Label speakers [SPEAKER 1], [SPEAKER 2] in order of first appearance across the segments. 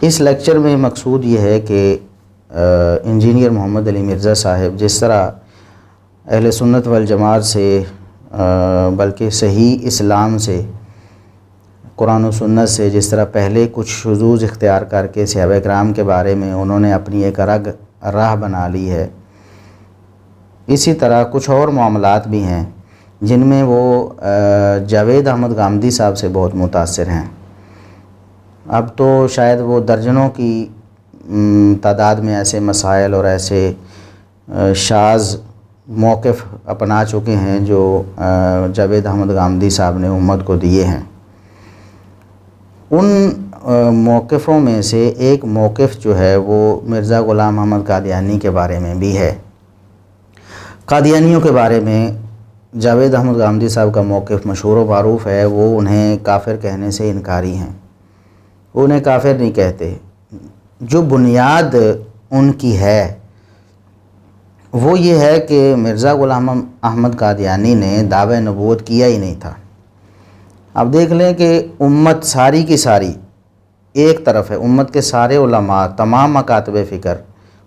[SPEAKER 1] اس lecture میں مقصود یہ ہے کہ انجینئر محمد علی مرزا صاحب جس طرح اہل سنت والجماعت سے بلکہ صحیح اسلام سے، قرآن و سنت سے جس طرح پہلے کچھ شذوذ اختیار کر کے صحابہ کرام کے بارے میں انہوں نے اپنی ایک راہ بنا لی ہے، اسی طرح کچھ اور معاملات بھی ہیں جن میں وہ جاوید احمد غامدی صاحب سے بہت متاثر ہیں۔ اب تو شاید وہ درجنوں کی تعداد میں ایسے مسائل اور ایسے شاذ موقف اپنا چکے ہیں جو جاوید احمد غامدی صاحب نے امت کو دیے ہیں۔ ان موقفوں میں سے ایک موقف جو ہے وہ مرزا غلام احمد قادیانی کے بارے میں بھی ہے۔ قادیانیوں کے بارے میں جاوید احمد غامدی صاحب کا موقف مشہور و معروف ہے، وہ انہیں کافر کہنے سے انکاری ہیں، وہ انہیں کافر نہیں کہتے۔ جو بنیاد ان کی ہے وہ یہ ہے کہ مرزا غلام احمد قادیانی نے دعوی نبوت کیا ہی نہیں تھا۔ اب دیکھ لیں کہ امت ساری کی ساری ایک طرف ہے، امت کے سارے علماء، تمام مکاتب فکر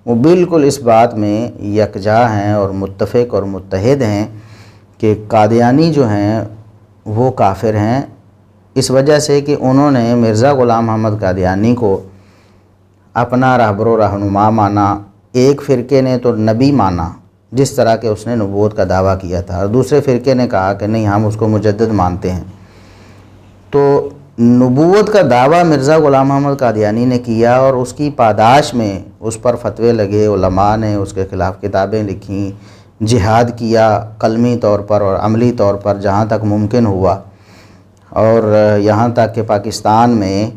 [SPEAKER 1] وہ بالکل اس بات میں یکجا ہیں اور متفق اور متحد ہیں کہ قادیانی جو ہیں وہ کافر ہیں، اس وجہ سے کہ انہوں نے مرزا غلام احمد قادیانی کو اپنا رہبر و رہنما مانا۔ ایک فرقے نے تو نبی مانا جس طرح کہ اس نے نبوت کا دعویٰ کیا تھا، اور دوسرے فرقے نے کہا کہ نہیں، ہم اس کو مجدد مانتے ہیں۔ تو نبوت کا دعویٰ مرزا غلام احمد قادیانی نے کیا، اور اس کی پاداش میں اس پر فتوے لگے، علماء نے اس کے خلاف کتابیں لکھیں، جہاد کیا قلمی طور پر اور عملی طور پر جہاں تک ممکن ہوا، اور یہاں تک کہ پاکستان میں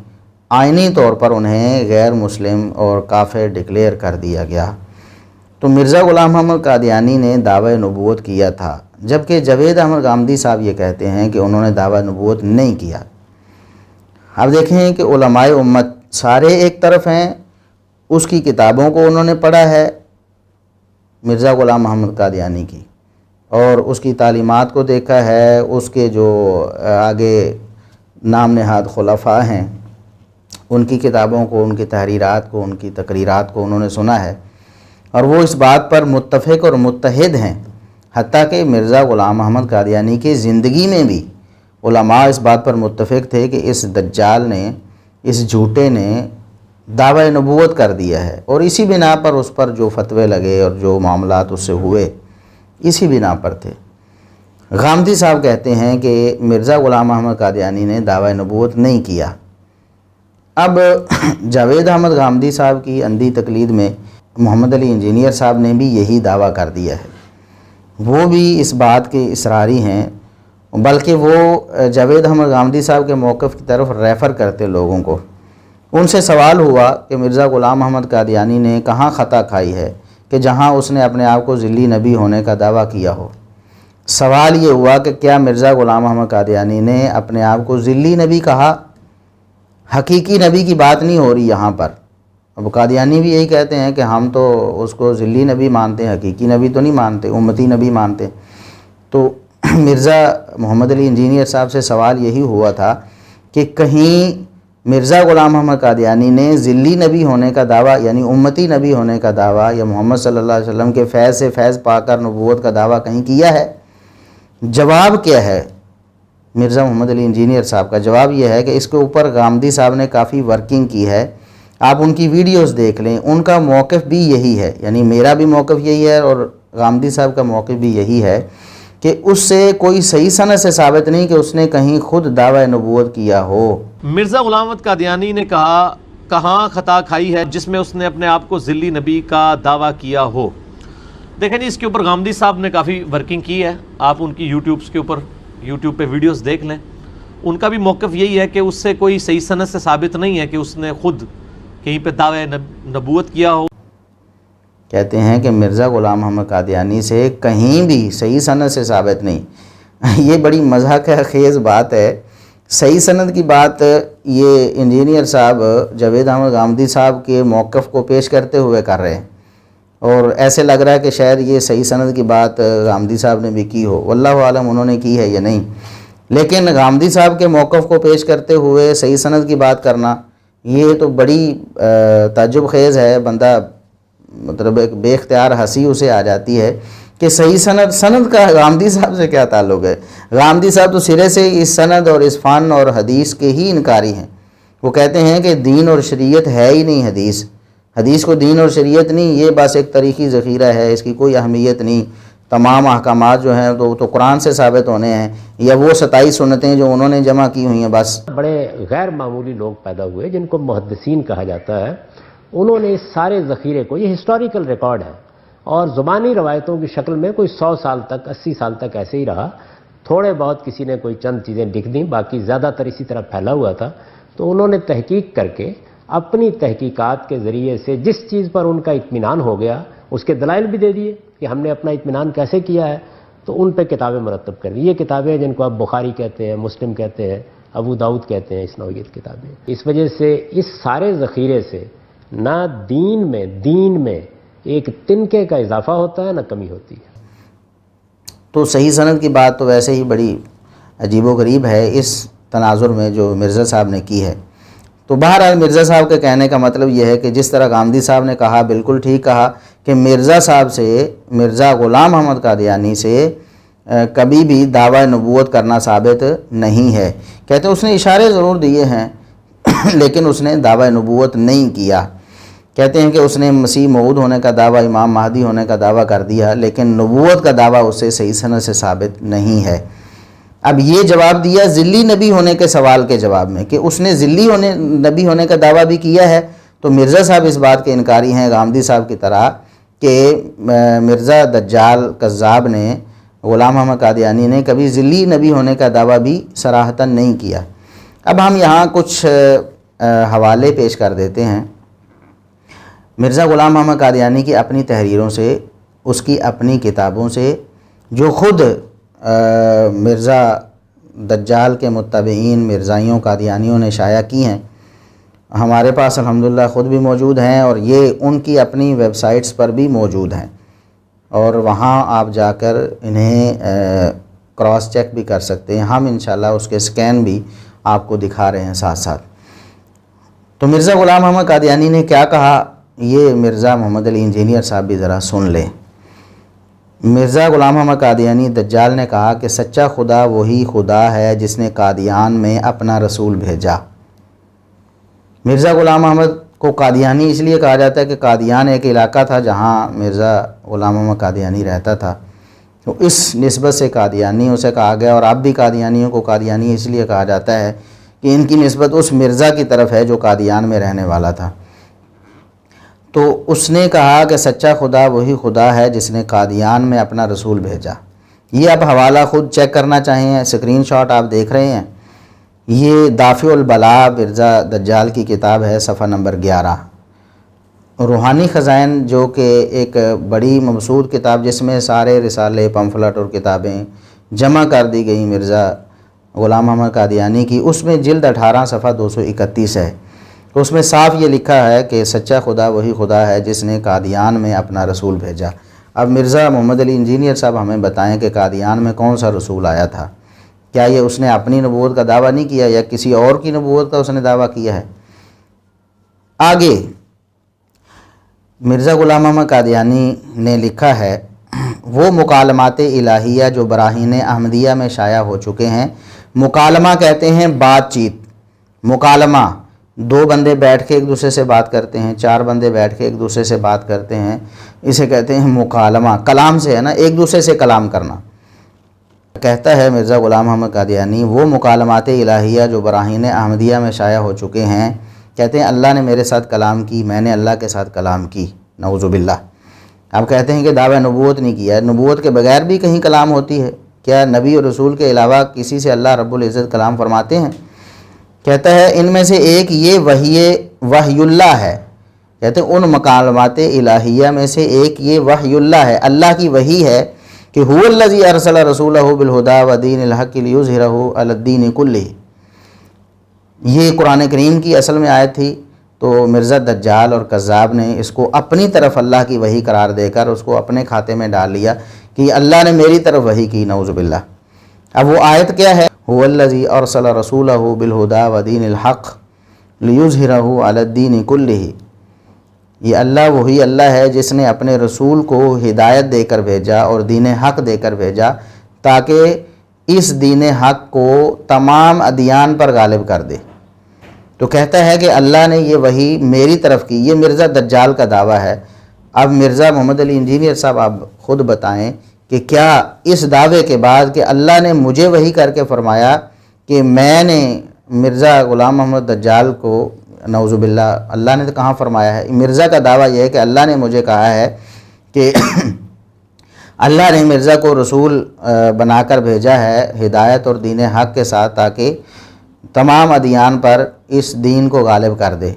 [SPEAKER 1] آئینی طور پر انہیں غیر مسلم اور کافر ڈکلیئر کر دیا گیا۔ تو مرزا غلام احمد قادیانی نے دعوی نبوت کیا تھا، جبکہ جاوید احمد غامدی صاحب یہ کہتے ہیں کہ انہوں نے دعوی نبوت نہیں کیا۔ اب دیکھیں کہ علماء امت سارے ایک طرف ہیں، اس کی کتابوں کو انہوں نے پڑھا ہے مرزا غلام احمد قادیانی کی، اور اس کی تعلیمات کو دیکھا ہے، اس کے جو آگے نام نہاد خلفاء ہیں ان کی کتابوں کو، ان کی تحریرات کو، ان کی تقریرات کو انہوں نے سنا ہے، اور وہ اس بات پر متفق اور متحد ہیں۔ حتیٰ کہ مرزا غلام احمد قادیانی کی زندگی میں بھی علماء اس بات پر متفق تھے کہ اس دجال نے، اس جھوٹے نے دعوی نبوت کر دیا ہے، اور اسی بنا پر اس پر جو فتوے لگے اور جو معاملات اس سے ہوئے اسی بنا پر تھے۔ غامدی صاحب کہتے ہیں کہ مرزا غلام احمد قادیانی نے دعوی نبوت نہیں کیا۔ اب جاوید احمد غامدی صاحب کی اندھی تقلید میں محمد علی انجینئر صاحب نے بھی یہی دعویٰ کر دیا ہے، وہ بھی اس بات کے اصراری ہیں، بلکہ وہ جاوید احمد غامدی صاحب کے موقف کی طرف ریفر کرتے لوگوں کو۔ ان سے سوال ہوا کہ مرزا غلام احمد قادیانی نے کہاں خطا کھائی ہے کہ جہاں اس نے اپنے آپ کو ذلی نبی ہونے کا دعویٰ کیا ہو۔ سوال یہ ہوا کہ کیا مرزا غلام احمد قادیانی نے اپنے آپ کو ذلی نبی کہا؟ حقیقی نبی کی بات نہیں ہو رہی یہاں پر۔ اب قادیانی بھی یہی کہتے ہیں کہ ہم تو اس کو ذلی نبی مانتے ہیں، حقیقی نبی تو نہیں مانتے، امتی نبی مانتے۔ تو مرزا محمد علی انجینئر صاحب سے سوال یہی ہوا تھا کہ کہیں مرزا غلام احمد قادیانی نے ذلی نبی ہونے کا دعویٰ، یعنی امتی نبی ہونے کا دعویٰ، یا محمد صلی اللہ علیہ وسلم کے فیض سے فیض پا کر نبوت کا دعویٰ کہیں کیا ہے؟ جواب کیا ہے مرزا محمد علی انجینئر صاحب کا؟ جواب یہ ہے کہ اس کے اوپر غامدی صاحب نے کافی ورکنگ کی ہے، آپ ان کی ویڈیوز دیکھ لیں، ان کا موقف بھی یہی ہے، یعنی میرا بھی موقف یہی ہے اور غامدی صاحب کا موقف بھی یہی ہے کہ اس سے کوئی صحیح سند سے ثابت نہیں کہ اس نے کہیں خود دعوی نبوت کیا ہو۔
[SPEAKER 2] مرزا غلام احمد قادیانی نے کہا کہاں خطا کھائی ہے جس میں اس نے اپنے آپ کو ذلی نبی کا دعویٰ کیا ہو۔ دیکھیں جی، اس کے اوپر غامدی صاحب نے کافی ورکنگ کی ہے، آپ ان کی یوٹیوب پہ ویڈیوز دیکھ لیں۔ ان کا بھی موقف یہی ہے کہ اس سے کوئی صحیح سند سے ثابت نہیں ہے کہ اس نے خود کہیں پہ دعوی نبوت کیا ہو۔
[SPEAKER 1] کہتے ہیں کہ مرزا غلام احمد قادیانی سے کہیں بھی صحیح سند سے ثابت نہیں۔ یہ بڑی مضحک خیز بات ہے۔ صحیح سند کی بات یہ انجینئر صاحب جاوید احمد غامدی صاحب کے موقف کو پیش کرتے ہوئے کر رہے ہیں، اور ایسے لگ رہا ہے کہ شاید یہ صحیح سند کی بات غامدی صاحب نے بھی کی ہو، واللہ عالم انہوں نے کی ہے یا نہیں۔ لیکن غامدی صاحب کے موقف کو پیش کرتے ہوئے صحیح سند کی بات کرنا یہ تو بڑی تعجب خیز ہے، بندہ مطلب ایک بے اختیار ہنسی اسے آ جاتی ہے کہ صحیح سند کا غامدی صاحب سے کیا تعلق ہے؟ غامدی صاحب تو سرے سے اس سند اور اس فن اور حدیث کے ہی انکاری ہیں۔ وہ کہتے ہیں کہ دین اور شریعت ہے ہی نہیں حدیث کو دین اور شریعت نہیں، یہ بس ایک تاریخی ذخیرہ ہے، اس کی کوئی اہمیت نہیں، تمام احکامات جو ہیں تو قرآن سے ثابت ہونے ہیں، یا وہ 27 سنتیں جو انہوں نے جمع کی ہوئی ہیں بس۔
[SPEAKER 3] بڑے غیر معمولی لوگ پیدا ہوئے جن کو محدثین کہا جاتا ہے، انہوں نے اس سارے ذخیرے کو، یہ ہسٹوریکل ریکارڈ ہے اور زبانی روایتوں کی شکل میں کوئی 100 سال تک 80 سال تک ایسے ہی رہا، تھوڑے بہت کسی نے کوئی چند چیزیں لکھ دیں، باقی زیادہ تر اسی طرح پھیلا ہوا تھا۔ تو انہوں نے تحقیق کر کے اپنی تحقیقات کے ذریعے سے جس چیز پر ان کا اطمینان ہو گیا اس کے دلائل بھی دے دیے کہ ہم نے اپنا اطمینان کیسے کیا ہے، تو ان پہ کتابیں مرتب کر دی۔ یہ کتابیں جن کو آپ بخاری کہتے ہیں، مسلم کہتے ہیں، ابو داؤد کہتے ہیں، اس نوعیت کتابیں۔ اس وجہ سے اس سارے ذخیرے سے نہ دین میں ایک تنکے کا اضافہ ہوتا ہے نہ کمی ہوتی ہے۔
[SPEAKER 1] تو صحیح سند کی بات تو ویسے ہی بڑی عجیب و غریب ہے اس تناظر میں جو مرزا صاحب نے کی ہے۔ تو بہرحال مرزا صاحب کے کہنے کا مطلب یہ ہے کہ جس طرح غامدی صاحب نے کہا، بالکل ٹھیک کہا کہ مرزا صاحب سے، مرزا غلام احمد قادیانی سے کبھی بھی دعویٰ نبوت کرنا ثابت نہیں ہے۔ کہتے ہیں اس نے اشارے ضرور دیے ہیں لیکن اس نے دعویٰ نبوت نہیں کیا۔ کہتے ہیں کہ اس نے مسیح موعود ہونے کا دعویٰ، امام مہدی ہونے کا دعویٰ کر دیا، لیکن نبوت کا دعویٰ اس سے صحیح سند سے ثابت نہیں ہے۔ اب یہ جواب دیا ذلی نبی ہونے کے سوال کے جواب میں کہ اس نے ذلی نبی ہونے کا دعویٰ بھی کیا ہے، تو مرزا صاحب اس بات کے انکاری ہیں غامدی صاحب کی طرح کہ مرزا دجال کذاب نے، غلام احمد قادیانی نے کبھی ذلی نبی ہونے کا دعویٰ بھی صراحتاً نہیں کیا۔ اب ہم یہاں کچھ حوالے پیش کر دیتے ہیں مرزا غلام احمد قادیانی کی اپنی تحریروں سے، اس کی اپنی کتابوں سے، جو خود مرزا دجال کے متبعین مرزائیوں قادیانیوں نے شائع کی ہیں، ہمارے پاس الحمدللہ خود بھی موجود ہیں اور یہ ان کی اپنی ویب سائٹس پر بھی موجود ہیں، اور وہاں آپ جا کر انہیں کراس چیک بھی کر سکتے ہیں۔ ہم انشاءاللہ اس کے سکین بھی آپ کو دکھا رہے ہیں ساتھ ساتھ۔ تو مرزا غلام احمد قادیانی نے کیا کہا، یہ مرزا محمد علی انجینئر صاحب بھی ذرا سن لیں۔ مرزا غلام احمد قادیانی دجال نے کہا کہ سچا خدا وہی خدا ہے جس نے قادیان میں اپنا رسول بھیجا۔ مرزا غلام احمد کو قادیانی اس لیے کہا جاتا ہے کہ قادیان ایک علاقہ تھا جہاں مرزا غلام احمد قادیانی رہتا تھا، تو اس نسبت سے قادیانی اسے کہا گیا، اور اب بھی قادیانیوں کو قادیانی اس لیے کہا جاتا ہے کہ ان کی نسبت اس مرزا کی طرف ہے جو قادیان میں رہنے والا تھا۔ تو اس نے کہا کہ سچا خدا وہی خدا ہے جس نے قادیان میں اپنا رسول بھیجا۔ یہ آپ حوالہ خود چیک کرنا چاہیں، اسکرین شاٹ آپ دیکھ رہے ہیں، یہ دافع البلا مرزا دجال کی کتاب ہے، صفحہ نمبر 11۔ روحانی خزائن جو کہ ایک بڑی مبسوط کتاب جس میں سارے رسالے، پمفلٹ اور کتابیں جمع کر دی گئی مرزا غلام احمد قادیانی کی، اس میں جلد 18 صفحہ 231 ہے۔ اس میں صاف یہ لکھا ہے کہ سچا خدا وہی خدا ہے جس نے قادیان میں اپنا رسول بھیجا۔ اب مرزا محمد علی انجینئر صاحب ہمیں بتائیں کہ قادیان میں کون سا رسول آیا تھا؟ کیا یہ اس نے اپنی نبوت کا دعویٰ نہیں کیا یا کسی اور کی نبوت کا اس نے دعویٰ کیا ہے؟ آگے مرزا غلام احمد قادیانی نے لکھا ہے، وہ مکالمات الہیہ جو براہین احمدیہ میں شائع ہو چکے ہیں۔ مکالمہ کہتے ہیں بات چیت، مکالمہ 2 بندے بیٹھ کے ایک دوسرے سے بات کرتے ہیں، 4 بندے بیٹھ کے ایک دوسرے سے بات کرتے ہیں، اسے کہتے ہیں مکالمہ۔ کلام سے ہے نا، ایک دوسرے سے کلام کرنا۔ کہتا ہے مرزا غلام احمد قادیانی، وہ مکالمات الہیہ جو براہین احمدیہ میں شائع ہو چکے ہیں، کہتے ہیں اللہ نے میرے ساتھ کلام کی، میں نے اللہ کے ساتھ کلام کی، نعوذ باللہ۔ اب کہتے ہیں کہ دعویٰ نبوت نہیں کیا ہے، نبوت کے بغیر بھی کہیں کلام ہوتی ہے؟ کیا نبی اور رسول کے علاوہ کسی سے اللہ رب العزت کلام فرماتے ہیں؟ کہتا ہے ان میں سے ایک یہ وحی اللہ ہے، کہتے ہیں ان مکالمات الہیہ میں سے ایک یہ وحی اللہ ہے، اللہ کی وحی ہے کہ هو الذی ارسل رسولہ بالہدی ودین الحق لیظہرہ علی الدین کلہ۔ یہ قرآن کریم کی اصل میں آیت تھی، تو مرزا دجال اور کذاب نے اس کو اپنی طرف اللہ کی وحی قرار دے کر اس کو اپنے کھاتے میں ڈال لیا کہ اللہ نے میری طرف وحی کی، نعوذ باللہ۔ اب وہ آیت کیا ہے؟ هو الذی ارسل رسولہ بالہدی ودین الحق لیظہرہ علی الدین کلہ، یہ اللہ وہی اللہ ہے جس نے اپنے رسول کو ہدایت دے کر بھیجا اور دین حق دے کر بھیجا تاکہ اس دین حق کو تمام ادیان پر غالب کر دے۔ تو کہتا ہے کہ اللہ نے یہ وحی میری طرف کی۔ یہ مرزا دجال کا دعویٰ ہے۔ اب مرزا محمد علی انجینئر صاحب آپ خود بتائیں کہ کیا اس دعوے کے بعد کہ اللہ نے مجھے وحی کر کے فرمایا کہ میں نے مرزا غلام محمد دجال کو، نعوذ باللہ، اللہ نے تو کہاں فرمایا ہے؟ مرزا کا دعویٰ یہ ہے کہ اللہ نے مجھے کہا ہے کہ اللہ نے مرزا کو رسول بنا کر بھیجا ہے ہدایت اور دین حق کے ساتھ تاکہ تمام ادیان پر اس دین کو غالب کر دے۔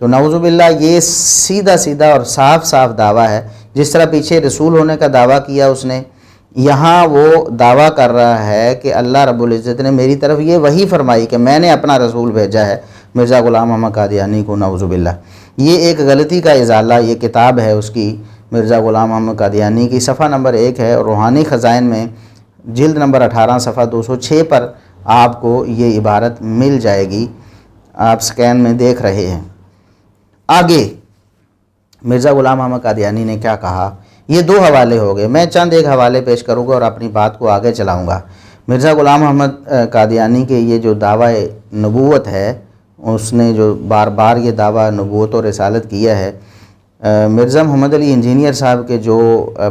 [SPEAKER 1] تو نعوذ باللہ یہ سیدھا سیدھا اور صاف صاف دعویٰ ہے۔ جس طرح پیچھے رسول ہونے کا دعویٰ کیا اس نے، یہاں وہ دعویٰ کر رہا ہے کہ اللہ رب العزت نے میری طرف یہ وحی فرمائی کہ میں نے اپنا رسول بھیجا ہے مرزا غلام محمد قادیانی کو، نعوذ باللہ۔ یہ ایک غلطی کا ازالہ، یہ کتاب ہے اس کی، مرزا غلام محمد قادیانی کی، صفحہ نمبر 1 ہے، اور روحانی خزائن میں جلد نمبر 18 صفحہ 206 پر آپ کو یہ عبارت مل جائے گی، آپ سکین میں دیکھ رہے ہیں۔ آگے مرزا غلام محمد قادیانی نے کیا کہا؟ یہ 2 حوالے ہو گئے، میں چند ایک حوالے پیش کروں گا اور اپنی بات کو آگے چلاؤں گا۔ مرزا غلام محمد قادیانی کے یہ جو دعویٰ نبوت ہے، اس نے جو بار بار یہ دعویٰ نبوت اور رسالت کیا ہے، مرزا محمد علی انجینئر صاحب کے جو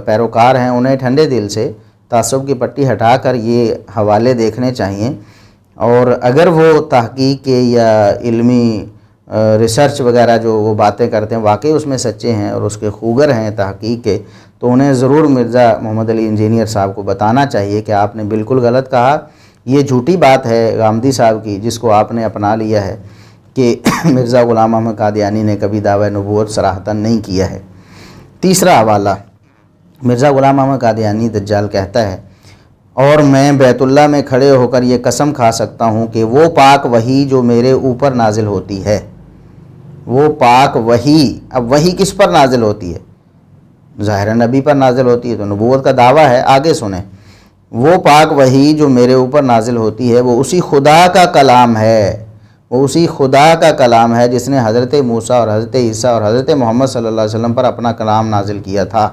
[SPEAKER 1] پیروکار ہیں انہیں ٹھنڈے دل سے تعصب کی پٹی ہٹا کر یہ حوالے دیکھنے چاہیے، اور اگر وہ تحقیق کے یا علمی ریسرچ وغیرہ جو وہ باتیں کرتے ہیں واقعی اس میں سچے ہیں اور اس کے خوگر ہیں تحقیق کے، تو انہیں ضرور مرزا محمد علی انجینئر صاحب کو بتانا چاہیے کہ آپ نے بالکل غلط کہا، یہ جھوٹی بات ہے غامدی صاحب کی جس کو آپ نے اپنا لیا ہے کہ مرزا غلام محمد قادیانی نے کبھی دعویٰ نبوت صراحتاً نہیں کیا ہے۔ تیسرا حوالہ، مرزا غلام محمد قادیانی دجال کہتا ہے، اور میں بیت اللہ میں کھڑے ہو کر یہ قسم کھا سکتا ہوں کہ وہ پاک وحی جو میرے اوپر نازل ہوتی ہے، وہ پاک وحی، اب وحی کس پر نازل ہوتی ہے؟ ظاہر نبی پر نازل ہوتی ہے، تو نبوت کا دعویٰ ہے۔ آگے سنیں، وہ پاک وحی جو میرے اوپر نازل ہوتی ہے وہ اسی خدا کا کلام ہے، وہ اسی خدا کا کلام ہے جس نے حضرت موسیٰ اور حضرت عیسیٰ اور حضرت محمد صلی اللہ علیہ وسلم پر اپنا کلام نازل کیا تھا۔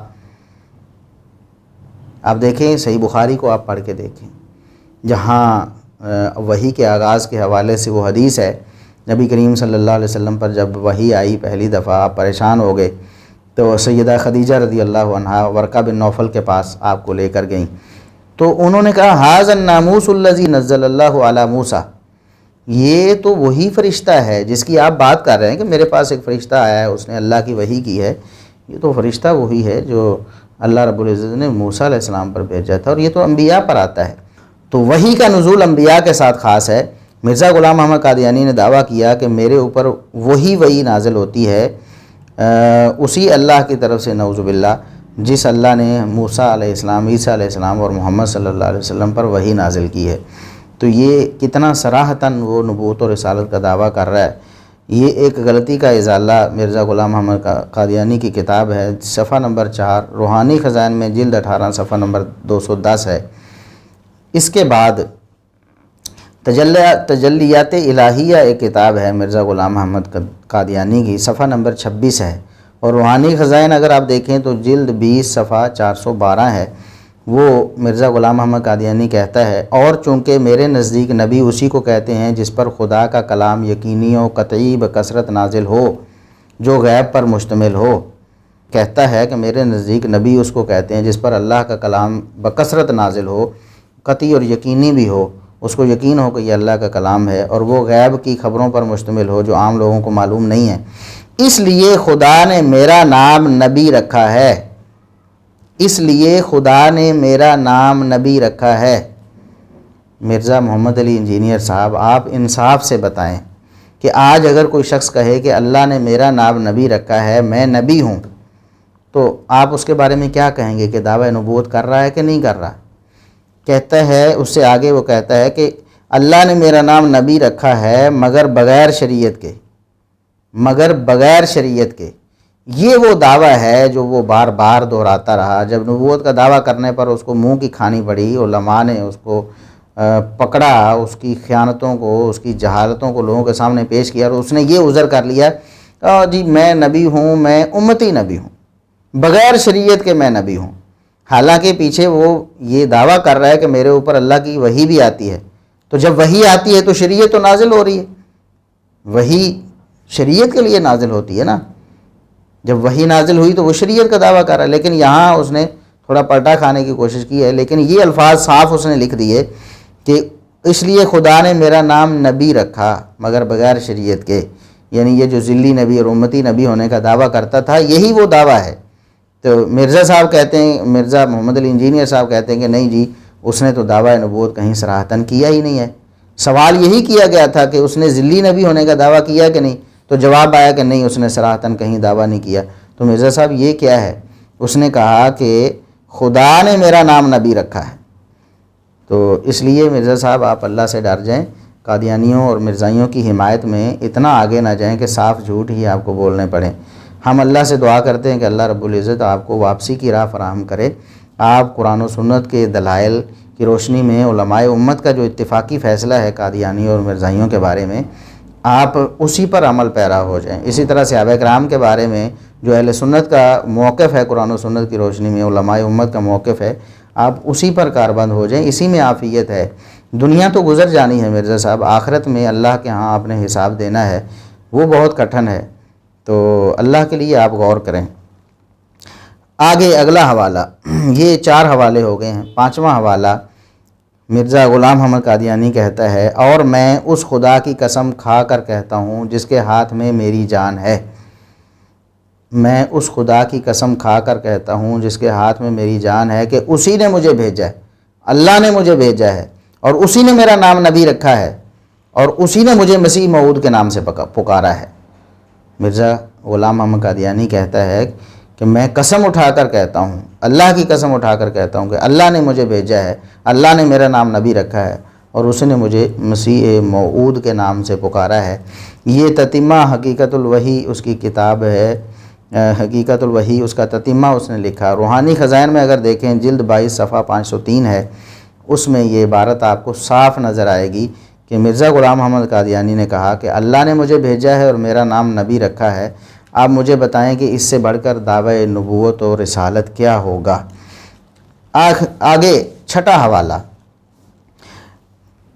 [SPEAKER 1] آپ دیکھیں صحیح بخاری کو آپ پڑھ کے دیکھیں، جہاں وحی کے آغاز کے حوالے سے وہ حدیث ہے، نبی کریم صلی اللہ علیہ وسلم پر جب وحی آئی پہلی دفعہ آپ پریشان ہو گئے تو سیدہ خدیجہ رضی اللہ عنہا ورقہ بن نوفل کے پاس آپ کو لے کر گئیں، تو انہوں نے کہا ھذا الناموس الذی نزل اللہ علی موسیٰ، یہ تو وہی فرشتہ ہے جس کی آپ بات کر رہے ہیں کہ میرے پاس ایک فرشتہ آیا ہے اس نے اللہ کی وحی کی ہے، یہ تو فرشتہ وہی ہے جو اللہ رب العزت نے موسیٰ علیہ السلام پر بھیجا تھا، اور یہ تو انبیاء پر آتا ہے، تو وحی کا نزول انبیاء کے ساتھ خاص ہے۔ مرزا غلام محمد قادیانی نے دعویٰ کیا کہ میرے اوپر وہی وحی نازل ہوتی ہے اسی اللہ کی طرف سے، نعوذ باللہ، جس اللہ نے موسیٰ علیہ السلام، عیسیٰ علیہ السلام اور محمد صلی اللہ علیہ وسلم پر وحی نازل کی ہے۔ تو یہ کتنا صراحتاً وہ نبوت و رسالت کا دعویٰ کر رہا ہے۔ یہ ایک غلطی کا ازالہ مرزا غلام محمد قادیانی کی کتاب ہے، صفحہ نمبر 4 روحانی خزائن میں جلد 18 صفحہ نمبر 210 ہے۔ اس کے بعد تجلیات الہیہ ایک کتاب ہے مرزا غلام محمد قادیانی کی، صفحہ نمبر 26 ہے، اور روحانی خزائن اگر آپ دیکھیں تو جلد 20 صفحہ 412 ہے۔ وہ مرزا غلام محمد قادیانی کہتا ہے، اور چونکہ میرے نزدیک نبی اسی کو کہتے ہیں جس پر خدا کا کلام یقینی و قطعی بکثرت نازل ہو، جو غیب پر مشتمل ہو۔ کہتا ہے کہ میرے نزدیک نبی اس کو کہتے ہیں جس پر اللہ کا کلام بکثرت نازل ہو، قطعی اور یقینی بھی ہو، اس کو یقین ہو کہ یہ اللہ کا کلام ہے، اور وہ غیب کی خبروں پر مشتمل ہو جو عام لوگوں کو معلوم نہیں ہے۔ اس لیے خدا نے میرا نام نبی رکھا ہے، اس لیے خدا نے میرا نام نبی رکھا ہے۔ مرزا محمد علی انجینئر صاحب، آپ انصاف سے بتائیں کہ آج اگر کوئی شخص کہے کہ اللہ نے میرا نام نبی رکھا ہے، میں نبی ہوں، تو آپ اس کے بارے میں کیا کہیں گے کہ دعویٰ نبوت کر رہا ہے کہ نہیں کر رہا؟ کہتا ہے، اس سے آگے وہ کہتا ہے کہ اللہ نے میرا نام نبی رکھا ہے مگر بغیر شریعت کے، مگر بغیر شریعت کے۔ یہ وہ دعویٰ ہے جو وہ بار بار دہراتا رہا۔ جب نبوت کا دعویٰ کرنے پر اس کو منہ کی کھانی پڑی، علماء نے اس کو پکڑا، اس کی خیانتوں کو، اس کی جہالتوں کو لوگوں کے سامنے پیش کیا، اور اس نے یہ عذر کر لیا جی میں نبی ہوں، میں امتی نبی ہوں، بغیر شریعت کے میں نبی ہوں، حالانکہ پیچھے وہ یہ دعویٰ کر رہا ہے کہ میرے اوپر اللہ کی وحی بھی آتی ہے۔ تو جب وحی آتی ہے تو شریعت تو نازل ہو رہی ہے، وحی شریعت کے لیے نازل ہوتی ہے نا، جب وحی نازل ہوئی تو وہ شریعت کا دعویٰ کر رہا ہے، لیکن یہاں اس نے تھوڑا پلٹا کھانے کی کوشش کی ہے، لیکن یہ الفاظ صاف اس نے لکھ دیے کہ اس لیے خدا نے میرا نام نبی رکھا مگر بغیر شریعت کے، یعنی یہ جو ذلی نبی اور امتی نبی ہونے کا دعویٰ کرتا تھا یہی وہ دعویٰ ہے۔ تو مرزا صاحب کہتے ہیں، مرزا محمد علی انجینئر صاحب کہتے ہیں کہ نہیں جی اس نے تو دعویٰ نبوت کہیں صراحتاً کیا ہی نہیں ہے، سوال یہی کیا گیا تھا کہ اس نے ذلی نبی ہونے کا دعویٰ کیا کہ نہیں، تو جواب آیا کہ نہیں اس نے صراحتاً کہیں دعویٰ نہیں کیا۔ تو مرزا صاحب یہ کیا ہے؟ اس نے کہا کہ خدا نے میرا نام نبی رکھا ہے۔ تو اس لیے مرزا صاحب آپ اللہ سے ڈر جائیں، قادیانیوں اور مرزائیوں کی حمایت میں اتنا آگے نہ جائیں کہ صاف جھوٹ ہی آپ کو بولنے پڑیں۔ ہم اللہ سے دعا کرتے ہیں کہ اللہ رب العزت آپ کو واپسی کی راہ فراہم کرے، آپ قرآن و سنت کے دلائل کی روشنی میں علماء امت کا جو اتفاقی فیصلہ ہے قادیانیوں اور مرزائیوں کے بارے میں، آپ اسی پر عمل پیرا ہو جائیں۔ اسی طرح صحابہ کرام کے بارے میں جو اہل سنت کا موقف ہے قرآن و سنت کی روشنی میں، علماء امت کا موقف ہے، آپ اسی پر کاربند ہو جائیں، اسی میں عافیت ہے۔ دنیا تو گزر جانی ہے مرزا صاحب، آخرت میں اللہ کے ہاں آپ نے حساب دینا ہے، وہ بہت کٹھن ہے، تو اللہ کے لیے آپ غور کریں۔ آگے اگلا حوالہ، یہ 4 حوالے ہو گئے ہیں۔ 5واں حوالہ مرزا غلام احمد قادیانی کہتا ہے، اور میں اس خدا کی قسم کھا کر کہتا ہوں جس کے ہاتھ میں میری جان ہے، میں اس خدا کی قسم کھا کر کہتا ہوں جس کے ہاتھ میں میری جان ہے کہ اسی نے مجھے بھیجا ہے، اللہ نے مجھے بھیجا ہے، اور اسی نے میرا نام نبی رکھا ہے، اور اسی نے مجھے مسیح موعود کے نام سے پکارا ہے۔ مرزا غلام احمد قادیانی کہتا ہے کہ میں قسم اٹھا کر کہتا ہوں، اللہ کی قسم اٹھا کر کہتا ہوں کہ اللہ نے مجھے بھیجا ہے، اللہ نے میرا نام نبی رکھا ہے، اور اس نے مجھے مسیح موعود کے نام سے پکارا ہے۔ یہ تتمہ حقیقت الوحی اس کی کتاب ہے، حقیقت الوحی اس کا تتمہ اس نے لکھا۔ روحانی خزائن میں اگر دیکھیں جلد 22 صفحہ 503 ہے، اس میں یہ عبارت آپ کو صاف نظر آئے گی کہ مرزا غلام احمد قادیانی نے کہا کہ اللہ نے مجھے بھیجا ہے اور میرا نام نبی رکھا ہے، آپ مجھے بتائیں کہ اس سے بڑھ کر دعوی نبوت اور رسالت کیا ہوگا۔ آگے 6واں حوالہ،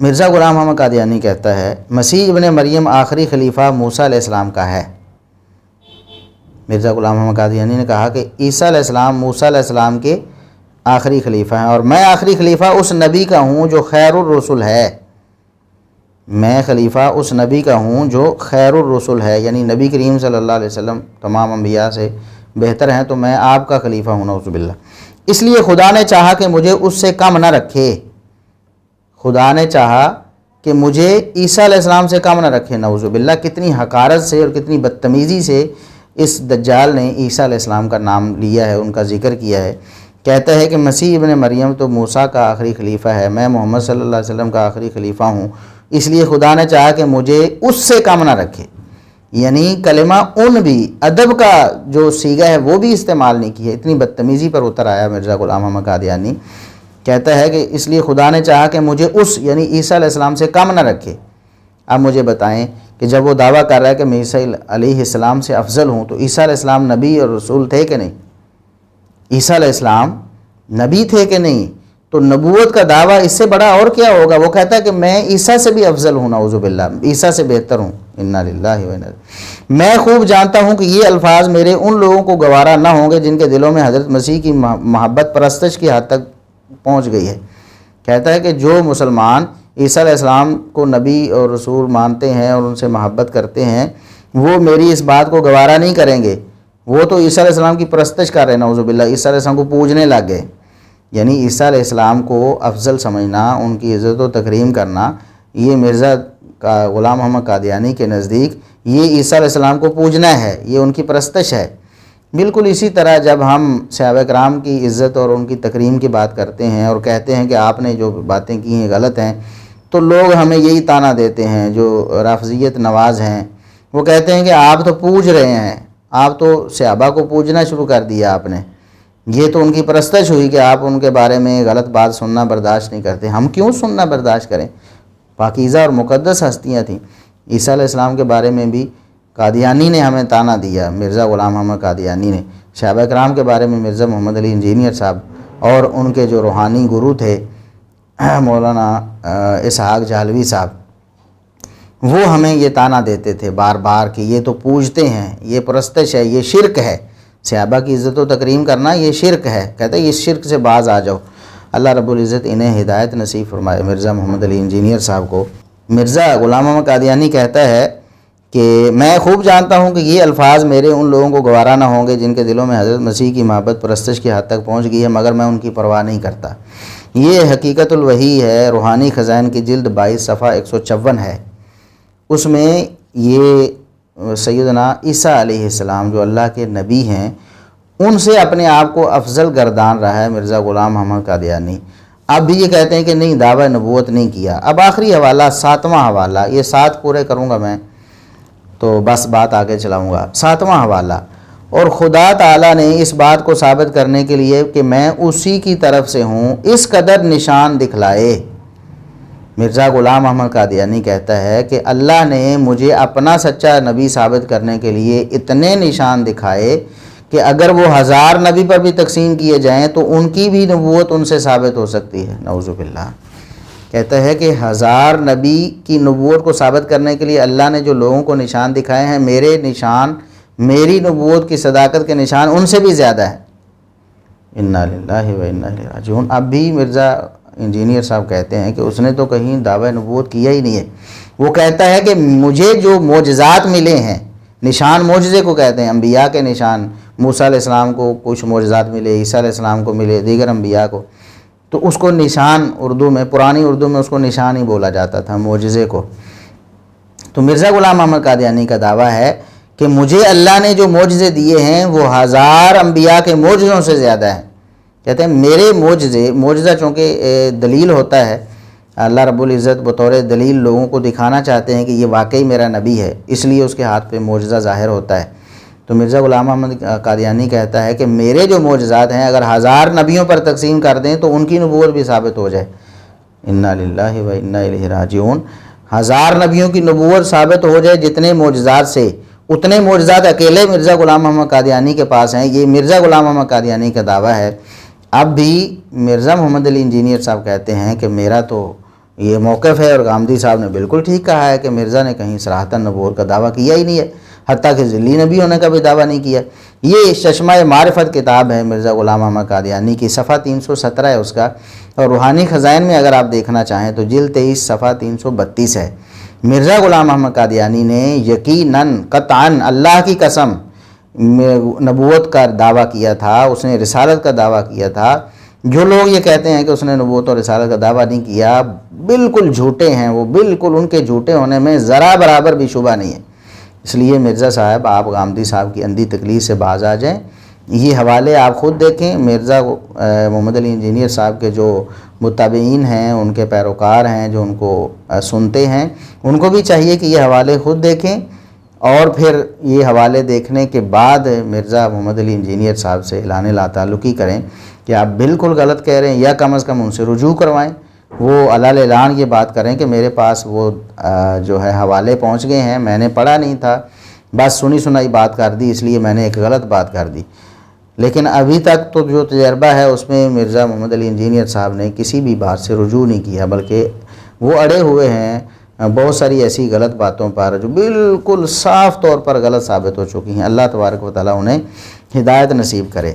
[SPEAKER 1] مرزا غلام احمد قادیانی کہتا ہے مسیح ابن مریم آخری خلیفہ موسیٰ علیہ السلام کا ہے۔ مرزا غلام احمد قادیانی نے کہا کہ عیسیٰ علیہ السلام موسیٰ علیہ السلام کے آخری خلیفہ ہیں، اور میں آخری خلیفہ اس نبی کا ہوں جو خیر الرسل ہے، میں خلیفہ اس نبی کا ہوں جو خیر الرسل ہے، یعنی نبی کریم صلی اللہ علیہ وسلم تمام انبیاء سے بہتر ہیں، تو میں آپ کا خلیفہ ہوں نعوذ باللہ۔ اس لیے خدا نے چاہا کہ مجھے اس سے کم نہ رکھے، خدا نے چاہا کہ مجھے عیسیٰ علیہ السلام سے کم نہ رکھے نعوذ باللہ۔ کتنی حقارت سے اور کتنی بدتمیزی سے اس دجال نے عیسیٰ علیہ السلام کا نام لیا ہے، ان کا ذکر کیا ہے۔ کہتا ہے کہ مسیح ابن مریم تو موسیٰ کا آخری خلیفہ ہے، میں محمد صلی اللہ علیہ وسلم کا آخری خلیفہ ہوں، اس لیے خدا نے چاہا کہ مجھے اس سے کم نہ رکھے، یعنی کلمہ ان بھی ادب کا جو صیغہ ہے وہ بھی استعمال نہیں کی ہے۔ اتنی بدتمیزی پر اتر آیا مرزا غلام احمد قادیانی، کہتا ہے کہ اس لیے خدا نے چاہا کہ مجھے اس یعنی عیسیٰ علیہ السلام سے کم نہ رکھے۔ اب مجھے بتائیں کہ جب وہ دعویٰ کر رہا ہے کہ میں عیسیٰ علیہ السلام سے افضل ہوں، تو عیسیٰ علیہ السلام نبی اور رسول تھے کہ نہیں؟ عیسیٰ علیہ السلام نبی تھے کہ نہیں؟ تو نبوت کا دعویٰ اس سے بڑا اور کیا ہوگا؟ وہ کہتا ہے کہ میں عیسیٰ سے بھی افضل ہوں نعوذ باللہ، عیسیٰ سے بہتر ہوں، انا للہ و انا الیہ۔ میں خوب جانتا ہوں کہ یہ الفاظ میرے ان لوگوں کو گوارا نہ ہوں گے جن کے دلوں میں حضرت مسیح کی محبت پرستش کی حد تک پہنچ گئی ہے۔ کہتا ہے کہ جو مسلمان عیسیٰ علیہ السلام کو نبی اور رسول مانتے ہیں اور ان سے محبت کرتے ہیں، وہ میری اس بات کو گوارا نہیں کریں گے، وہ تو عیسیٰ علیہ السلام کی پرستش کر رہے ہیں نعوذ باللہ، عیسیٰ علیہ السلام کو پوجنے لگ گئے۔ یعنی عیسیٰ علیہ السلام کو افضل سمجھنا، ان کی عزت و تکریم کرنا، یہ مرزا غلام احمد قادیانی کے نزدیک یہ عیسیٰ علیہ السلام کو پوجنا ہے، یہ ان کی پرستش ہے۔ بالکل اسی طرح جب ہم صحابہ کرام کی عزت اور ان کی تکریم کی بات کرتے ہیں اور کہتے ہیں کہ آپ نے جو باتیں کی ہیں غلط ہیں، تو لوگ ہمیں یہی طعنہ دیتے ہیں جو رافضیت نواز ہیں، وہ کہتے ہیں کہ آپ تو پوج رہے ہیں، آپ تو صحابہ کو پوجنا شروع کر دیا آپ نے، یہ تو ان کی پرستش ہوئی کہ آپ ان کے بارے میں غلط بات سننا برداشت نہیں کرتے. ہم کیوں سننا برداشت کریں؟ پاکیزہ اور مقدس ہستیاں تھیں. عیسیٰ علیہ السلام کے بارے میں بھی قادیانی نے ہمیں تانا دیا، مرزا غلام احمد قادیانی نے. صحابہ کرام کے بارے میں مرزا محمد علی انجینئر صاحب اور ان کے جو روحانی گرو تھے مولانا اسحاق جہلوی صاحب، وہ ہمیں یہ تانا دیتے تھے بار بار کہ یہ تو پوجتے ہیں، یہ پرستش ہے، یہ شرک ہے. صحابہ کی عزت و تکریم کرنا یہ شرک ہے. کہتے ہیں اس شرک سے باز آ جاؤ. اللہ رب العزت انہیں ہدایت نصیب فرمائے مرزا محمد علی انجینئر صاحب کو. مرزا غلام احمد قادیانی کہتا ہے کہ میں خوب جانتا ہوں کہ یہ الفاظ میرے ان لوگوں کو گوارا نہ ہوں گے جن کے دلوں میں حضرت مسیح کی محبت پرستش کی حد تک پہنچ گئی ہے، مگر میں ان کی پرواہ نہیں کرتا. یہ حقیقت الوحی ہے، روحانی خزائن کی جلد 22 صفحہ 154 ہے. اس میں یہ سیدنا عیسیٰ علیہ السلام جو اللہ کے نبی ہیں ان سے اپنے آپ کو افضل گردان رہا ہے مرزا غلام احمد قادیانی. اب بھی یہ کہتے ہیں کہ نہیں، دعویٰ نبوت نہیں کیا. اب آخری حوالہ 7واں حوالہ، یہ 7 پورے کروں گا میں تو بس بات آگے چلاؤں گا. 7واں حوالہ، اور خدا تعالیٰ نے اس بات کو ثابت کرنے کے لیے کہ میں اسی کی طرف سے ہوں اس قدر نشان دکھلائے. مرزا غلام احمد قادیانی کہتا ہے کہ اللہ نے مجھے اپنا سچا نبی ثابت کرنے کے لیے اتنے نشان دکھائے کہ اگر وہ 1000 نبی پر بھی تقسیم کیے جائیں تو ان کی بھی نبوت ان سے ثابت ہو سکتی ہے. نعوذ باللہ. کہتا ہے کہ 1000 نبی کی نبوت کو ثابت کرنے کے لیے اللہ نے جو لوگوں کو نشان دکھائے ہیں، میرے نشان، میری نبوت کی صداقت کے نشان ان سے بھی زیادہ ہیں. انا للہ و انا الیہ راجعون. اب بھی مرزا انجینئر صاحب کہتے ہیں کہ اس نے تو کہیں دعوی نبوت کیا ہی نہیں ہے. وہ کہتا ہے کہ مجھے جو معجزات ملے ہیں، نشان معجزے کو کہتے ہیں، انبیاء کے نشان. موسیٰ علیہ السلام کو کچھ معجزات ملے، عیسیٰ علیہ السلام کو ملے، دیگر انبیاء کو، تو اس کو نشان اردو میں، پرانی اردو میں اس کو نشان ہی بولا جاتا تھا، معجزے کو. تو مرزا غلام احمد قادیانی کا دعویٰ ہے کہ مجھے اللہ نے جو معجزے دیے ہیں وہ 1000 انبیاء کے معجزوں سے زیادہ ہیں. کہتے ہیں میرے معجزہ چونکہ دلیل ہوتا ہے، اللہ رب العزت بطور دلیل لوگوں کو دکھانا چاہتے ہیں کہ یہ واقعی میرا نبی ہے، اس لیے اس کے ہاتھ پہ معجزہ ظاہر ہوتا ہے. تو مرزا غلام احمد قادیانی کہتا ہے کہ میرے جو معجزات ہیں اگر 1000 نبیوں پر تقسیم کر دیں تو ان کی نبوت بھی ثابت ہو جائے. انا للہ و انا الیہ راجعون. 1000 نبیوں کی نبوت ثابت ہو جائے جتنے معجزات سے، اتنے معجزات اکیلے مرزا غلام احمد قادیانی کے پاس ہیں. یہ مرزا غلام احمد قادیانی کا دعویٰ ہے. اب بھی مرزا محمد علی انجینئر صاحب کہتے ہیں کہ میرا تو یہ موقف ہے، اور غامدی صاحب نے بالکل ٹھیک کہا ہے کہ مرزا نے کہیں صراحتاً نبوت کا دعویٰ کیا ہی نہیں ہے، حتیٰ کہ ذلی نبی ہونے کا بھی دعویٰ نہیں کیا. یہ چشمہ معرفت کتاب ہے مرزا غلام احمد قادیانی کی، صفحہ 317 ہے اس کا. اور روحانی خزائن میں اگر آپ دیکھنا چاہیں تو جلد 23 صفحہ 332 ہے. مرزا غلام احمد قادیانی نے یقیناً قطعاً اللہ کی قسم نبوت کا دعویٰ کیا تھا، اس نے رسالت کا دعویٰ کیا تھا. جو لوگ یہ کہتے ہیں کہ اس نے نبوت اور رسالت کا دعویٰ نہیں کیا، بالکل جھوٹے ہیں. وہ بالکل ان کے جھوٹے ہونے میں ذرا برابر بھی شبہ نہیں ہے. اس لیے مرزا صاحب آپ غامدی صاحب کی اندھی تکلیف سے باز آ جائیں. یہ حوالے آپ خود دیکھیں. مرزا محمد علی انجینئر صاحب کے جو متابعین ہیں، ان کے پیروکار ہیں جو ان کو سنتے ہیں، ان کو بھی چاہیے کہ یہ حوالے خود دیکھیں، اور پھر یہ حوالے دیکھنے کے بعد مرزا محمد علی انجینئر صاحب سے اعلان لا تعلقی کریں کہ آپ بالکل غلط کہہ رہے ہیں، یا کم از کم ان سے رجوع کروائیں. وہ علال اعلان یہ بات کریں کہ میرے پاس وہ جو ہے حوالے پہنچ گئے ہیں، میں نے پڑھا نہیں تھا، بس سنی سنائی بات کر دی، اس لیے میں نے ایک غلط بات کر دی. لیکن ابھی تک تو جو تجربہ ہے اس میں مرزا محمد علی انجینئر صاحب نے کسی بھی بات سے رجوع نہیں کیا، بلکہ وہ اڑے ہوئے ہیں بہت ساری ایسی غلط باتوں پر جو بالکل صاف طور پر غلط ثابت ہو چکی ہیں. اللہ تبارک و تعالیٰ انہیں ہدایت نصیب کرے.